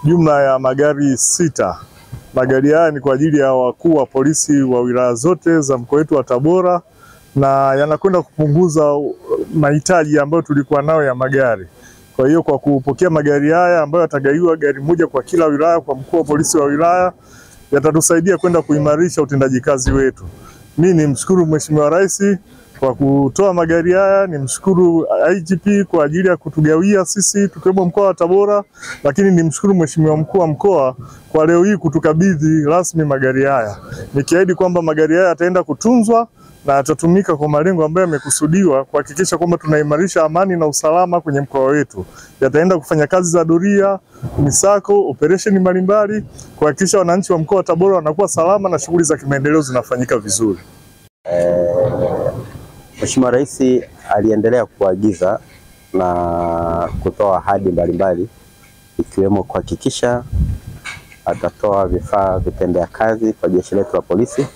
jumla ya magari 6. Magari haya ni kwa ajili ya wakuu wa polisi wa wilaya zote za mkoa wetu wa Tabora, na yanakwenda kupunguza mahitaji ambayo tulikuwa nayo ya magari. Kwa hiyo kwa kupokea magari haya ambayo yatagaiwa gari moja kwa kila wilaya kwa mkuu wa polisi wa wilaya, yatatusaidia kwenda kuimarisha utendaji kazi wetu. Mimi nimshukuru Mheshimiwa Rais kwa kutoa magari haya, nimshukuru IGP kwa ajili ya kutugawia sisi tukiwemo mkoa wa Tabora, lakini nimshukuru Mheshimiwa mkuu wa mkoa kwa leo hii kutukabidhi rasmi magari haya. Nikiahidi kwamba magari haya yataenda kutunzwa na yatatumika kwa malengo ambayo yamekusudiwa kuhakikisha kwamba tunaimarisha amani na usalama kwenye mkoa wetu. Yataenda kufanya kazi za doria, misako, operesheni mbalimbali kuhakikisha wananchi wa mkoa wa Tabora wanakuwa salama na shughuli za kimaendeleo zinafanyika vizuri. Mheshimiwa Rais aliendelea kuagiza na kutoa ahadi mbalimbali ikiwemo kuhakikisha atatoa vifaa vitendea kazi kwa jeshi letu la polisi